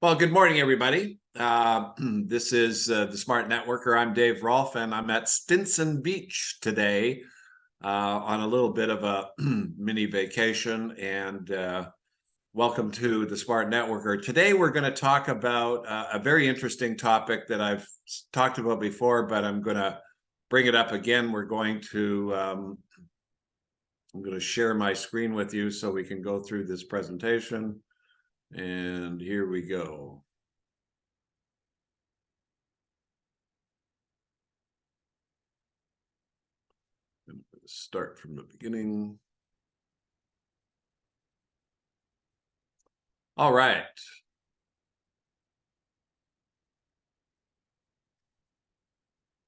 Well, good morning, everybody. This is the Smart Networker. I'm Dave Rolfe, and I'm at Stinson Beach today on a little bit of a mini vacation. And welcome to the Smart Networker. Today, we're going to talk about a very interesting topic that I've talked about before, but I'm going to bring it up again. I'm going to share my screen with you so we can go through this presentation. And here we go. Start from the beginning. All right.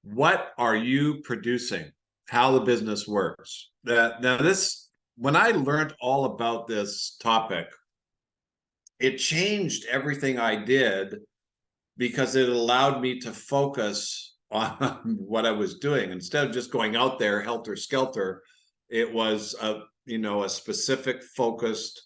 What are you producing? How the business works. When I learned all about this topic, it changed everything I did because it allowed me to focus on what I was doing. Instead of just going out there helter-skelter, it was a specific focused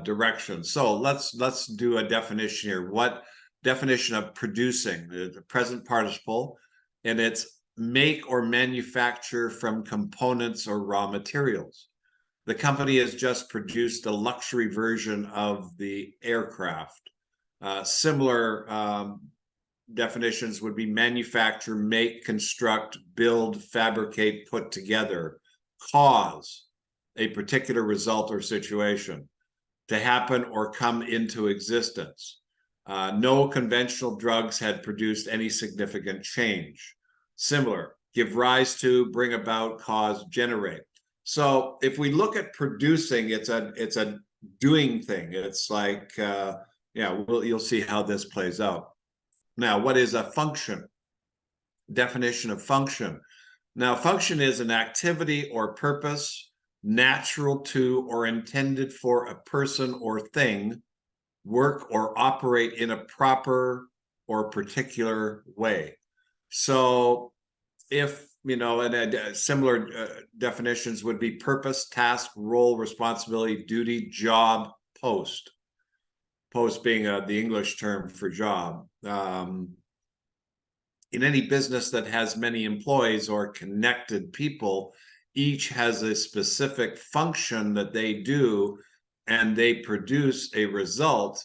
direction. So let's do a definition here. What definition of producing? The present participle, and it's make or manufacture from components or raw materials. The company has just produced a luxury version of the aircraft. Similar definitions would be manufacture, make, construct, build, fabricate, put together, cause a particular result or situation to happen or come into existence. No conventional drugs had produced any significant change. Similar, give rise to, bring about, cause, generate. So if we look at producing, it's a doing thing. It's like, you'll see how this plays out. Now, what is a function? Definition of function. Now, function is an activity or purpose natural to or intended for a person or thing, work or operate in a proper or particular way. So if, and similar definitions would be purpose, task, role, responsibility, duty, job, post. Post being the English term for job. In any business that has many employees or connected people, each has a specific function that they do, and they produce a result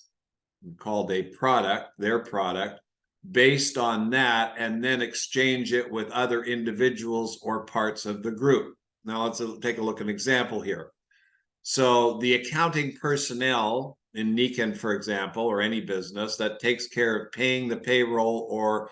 called a product, their product, based on that, and then exchange it with other individuals or parts of the group. Now let's take a look at an example here. So the accounting personnel in Niken, for example, or any business that takes care of paying the payroll or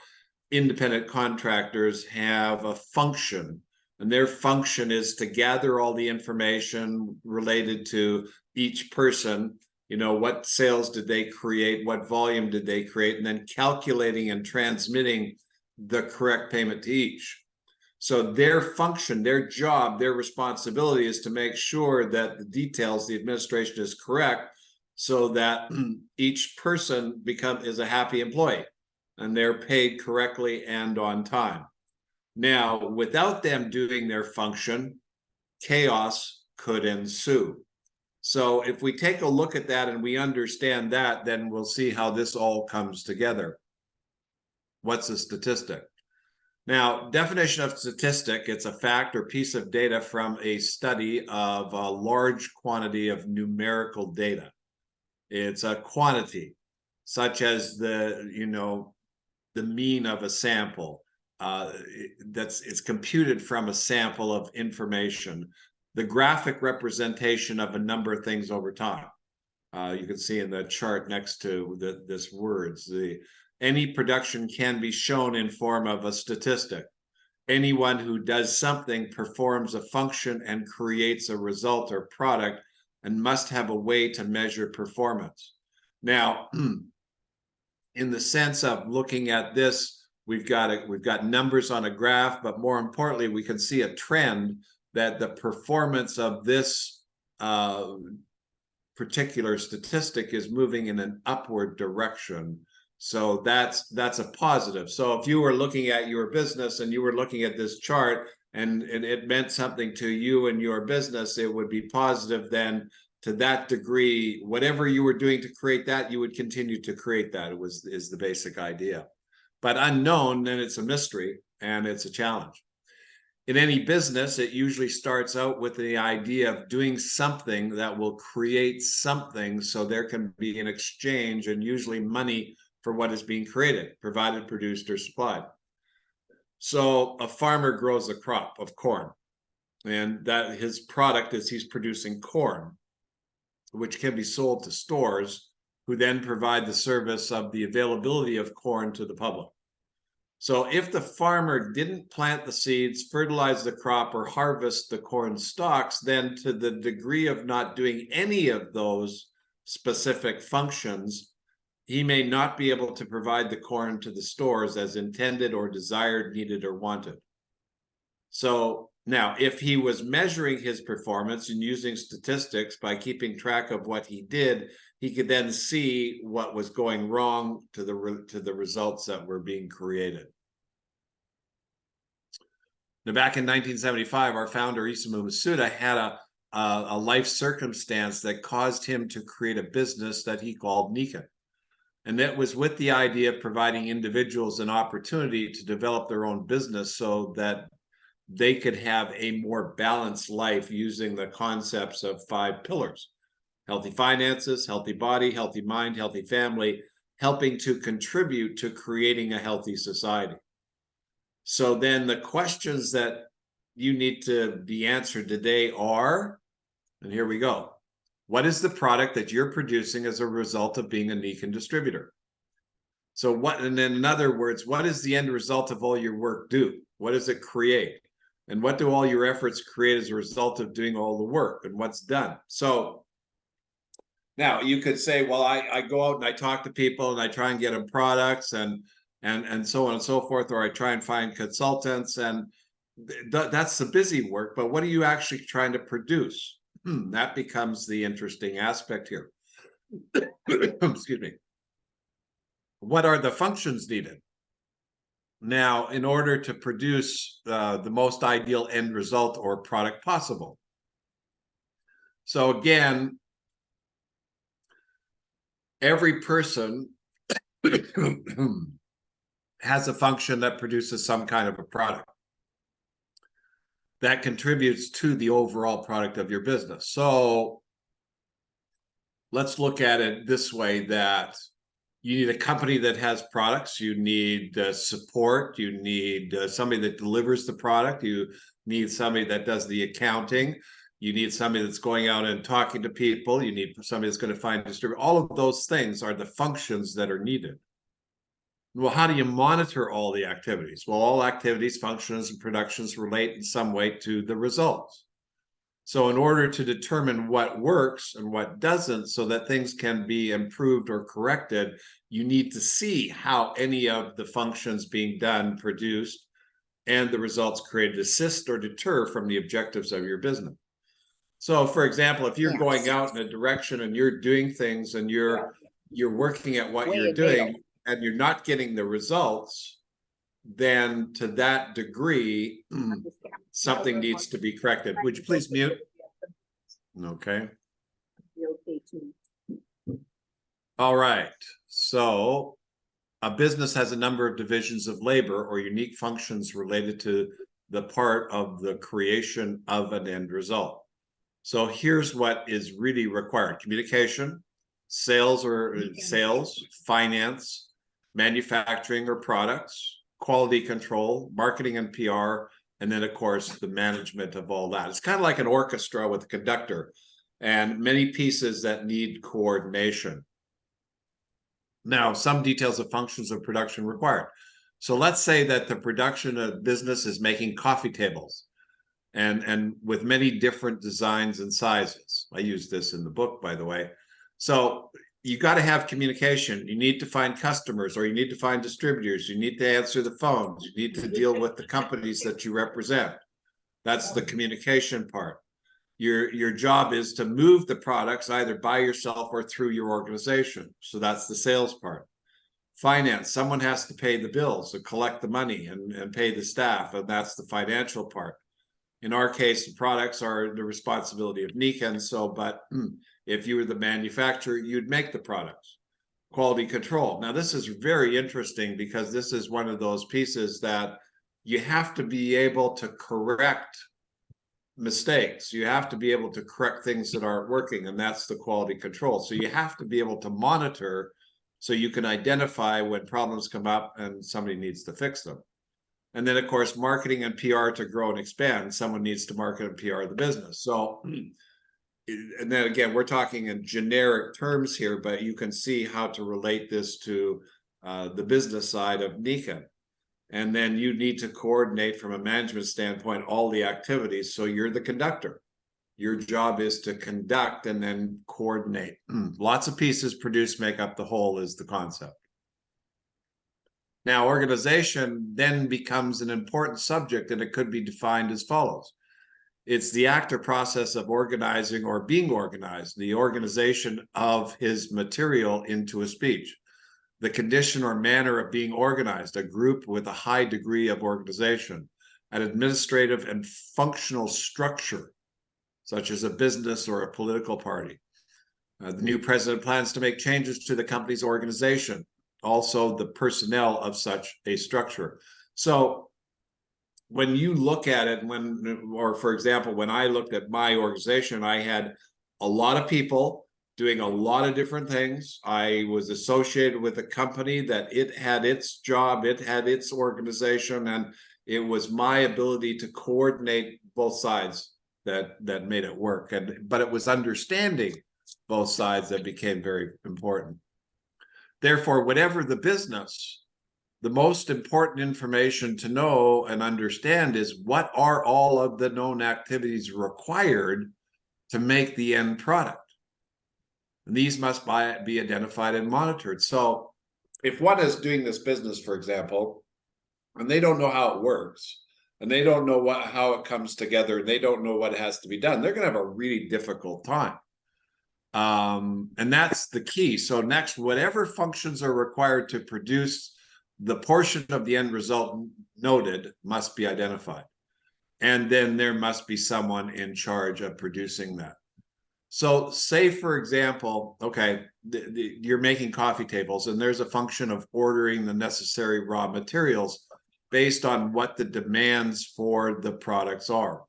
independent contractors have a function, and their function is to gather all the information related to each person. What sales did they create? What volume did they create? And then calculating and transmitting the correct payment to each. So their function, their job, their responsibility is to make sure that the details, the administration is correct, so that each person is a happy employee and they're paid correctly and on time. Now, without them doing their function, chaos could ensue. So if we take a look at that and we understand that, then we'll see how this all comes together. What's a statistic? Now, definition of statistic, it's a fact or piece of data from a study of a large quantity of numerical data. It's a quantity, such as the mean of a sample. It's computed from a sample of information. The graphic representation of a number of things over time. You can see in the chart next to this words. Any production can be shown in form of a statistic. Anyone who does something performs a function and creates a result or product, and must have a way to measure performance. Now, in the sense of looking at this, we've got numbers on a graph, but more importantly, we can see a trend that the performance of this particular statistic is moving in an upward direction. So that's a positive. So if you were looking at your business and you were looking at this chart and it meant something to you and your business, it would be positive then to that degree, whatever you were doing to create that, you would continue to create that. Is the basic idea. But unknown, then it's a mystery and it's a challenge. In any business, it usually starts out with the idea of doing something that will create something, so there can be an exchange and usually money for what is being created, provided, produced, or supplied. So a farmer grows a crop of corn, and that his product is he's producing corn, which can be sold to stores, who then provide the service of the availability of corn to the public. So if the farmer didn't plant the seeds, fertilize the crop, or harvest the corn stalks, then to the degree of not doing any of those specific functions, he may not be able to provide the corn to the stores as intended or desired, needed, or wanted. So now, if he was measuring his performance and using statistics by keeping track of what he did, he could then see what was going wrong to the results that were being created. Now, back in 1975, our founder, Isamu Masuda, had a life circumstance that caused him to create a business that he called Nikken. And that was with the idea of providing individuals an opportunity to develop their own business so that they could have a more balanced life using the concepts of 5 pillars: healthy finances, healthy body, healthy mind, healthy family, helping to contribute to creating a healthy society. So then the questions that you need to be answered today are, and here we go. What is the product that you're producing as a result of being a Nikken distributor? So what, and then in other words, what is the end result of all your work do? What does it create? And what do all your efforts create as a result of doing all the work, and what's done? So now you could say, well, I go out and I talk to people and I try and get them products and so on and so forth, or I try and find consultants, and that's the busy work. But what are you actually trying to produce? That becomes the interesting aspect here. Excuse me. What are the functions needed? Now, in order to produce the most ideal end result or product possible. So again, every person has a function that produces some kind of a product that contributes to the overall product of your business. So let's look at it this way, that you need a company that has products, you need support, you need somebody that delivers the product, you need somebody that does the accounting, you need somebody that's going out and talking to people, you need somebody that's going to find distributors. All of those things are the functions that are needed. Well, how do you monitor all the activities? Well, all activities, functions, and productions relate in some way to the results. So in order to determine what works and what doesn't, so that things can be improved or corrected, you need to see how any of the functions being done, produced, and the results created assist or deter from the objectives of your business. So for example, if you're going out in a direction and you're doing things and you're working at what you're doing and you're not getting the results, then to that degree, something needs to be corrected. Would you please mute? Okay. All right. So a business has a number of divisions of labor or unique functions related to the part of the creation of an end result. So here's what is really required: communication, sales, finance, manufacturing or products, quality control, marketing and PR, and then, of course, the management of all that. It's kind of like an orchestra with a conductor and many pieces that need coordination. Now, some details of functions of production required. So let's say that the production of business is making coffee tables and with many different designs and sizes. I use this in the book, by the way. So you got to have communication. You need to find customers, or you need to find distributors. You need to answer the phones. You need to deal with the companies that you represent. That's the communication part. Your job is to move the products either by yourself or through your organization. So that's the sales part. Finance, someone has to pay the bills and collect the money and pay the staff, and that's the financial part. In our case, the products are the responsibility of Nikken. So, but If you were the manufacturer, you'd make the products. Quality control. Now, this is very interesting because this is one of those pieces that you have to be able to correct mistakes. You have to be able to correct things that aren't working, and that's the quality control. So you have to be able to monitor so you can identify when problems come up and somebody needs to fix them. And then, of course, marketing and PR to grow and expand. Someone needs to market and PR the business. So, and then again, we're talking in generic terms here, but you can see how to relate this to the business side of Nikon. And then you need to coordinate from a management standpoint all the activities. So you're the conductor. Your job is to conduct and then coordinate. Lots of pieces produce, make up the whole is the concept. Now, organization then becomes an important subject, and it could be defined as follows. It's the act or process of organizing or being organized, the organization of his material into a speech, the condition or manner of being organized, a group with a high degree of organization, an administrative and functional structure, such as a business or a political party. The new president plans to make changes to the company's organization, also the personnel of such a structure. So when you look at it, or for example, when I looked at my organization, I had a lot of people doing a lot of different things. I was associated with a company that it had its job, it had its organization, and it was my ability to coordinate both sides that made it work. But it was understanding both sides that became very important. Therefore, whatever the business, the most important information to know and understand is what are all of the known activities required to make the end product. And these must be identified and monitored. So if one is doing this business, for example, and they don't know how it works, and they don't know how it comes together, and they don't know what has to be done, they're going to have a really difficult time. And that's the key. So next, whatever functions are required to produce the portion of the end result noted must be identified. And then there must be someone in charge of producing that. So say, for example, okay, you're making coffee tables, and there's a function of ordering the necessary raw materials based on what the demands for the products are.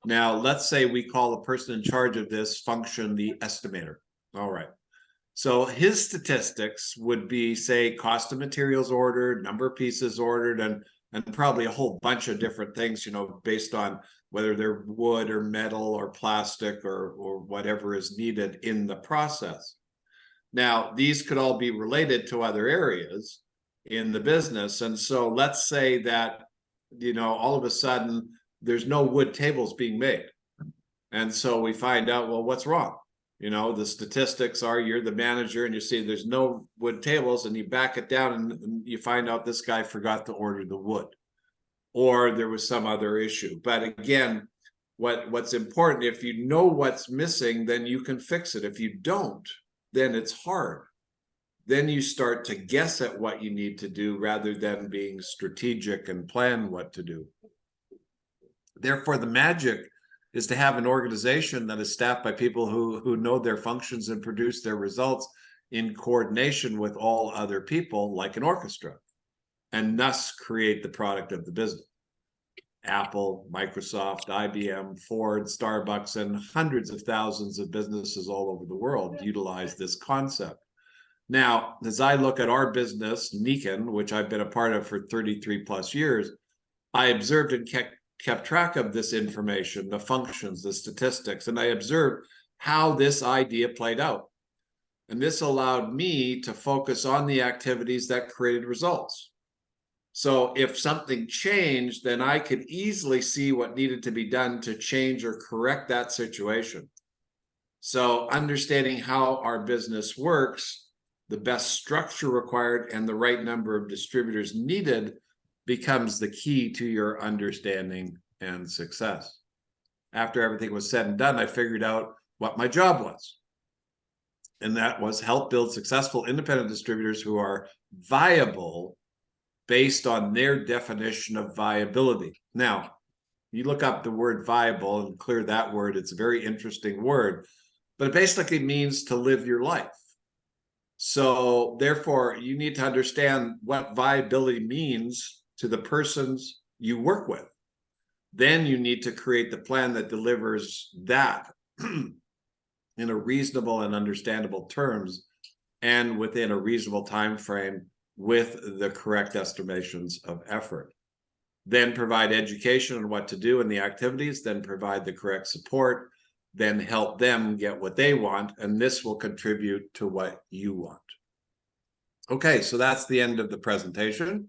Now, let's say we call the person in charge of this function the estimator. All right. So his statistics would be, say, cost of materials ordered, number of pieces ordered, and probably a whole bunch of different things, based on whether they're wood or metal or plastic or whatever is needed in the process. Now, these could all be related to other areas in the business. And so let's say that, all of a sudden, there's no wood tables being made. And so we find out, well, what's wrong? The statistics are you're the manager and you see there's no wood tables, and you back it down and you find out this guy forgot to order the wood, or there was some other issue. But again, what's important, if you know what's missing, then you can fix it. If you don't, then it's hard. Then you start to guess at what you need to do rather than being strategic and plan what to do. Therefore, the magic is to have an organization that is staffed by people who know their functions and produce their results in coordination with all other people, like an orchestra, and thus create the product of the business. Apple, Microsoft, IBM, Ford, Starbucks, and hundreds of thousands of businesses all over the world utilize this concept. Now, as I look at our business, Nikon, which I've been a part of for 33 plus years, I observed and kept track of this information, the functions, the statistics, and I observed how this idea played out. And this allowed me to focus on the activities that created results. So if something changed, then I could easily see what needed to be done to change or correct that situation. So understanding how our business works, the best structure required, and the right number of distributors needed becomes the key to your understanding and success. After everything was said and done, I figured out what my job was. And that was help build successful independent distributors who are viable based on their definition of viability. Now, you look up the word viable and clear that word. It's a very interesting word. but it basically means to live your life. So therefore, you need to understand what viability means to the persons you work with. Then you need to create the plan that delivers that in a reasonable and understandable terms and within a reasonable time frame with the correct estimations of effort. Then provide education on what to do in the activities, then provide the correct support, then help them get what they want, and this will contribute to what you want. Okay, so that's the end of the presentation.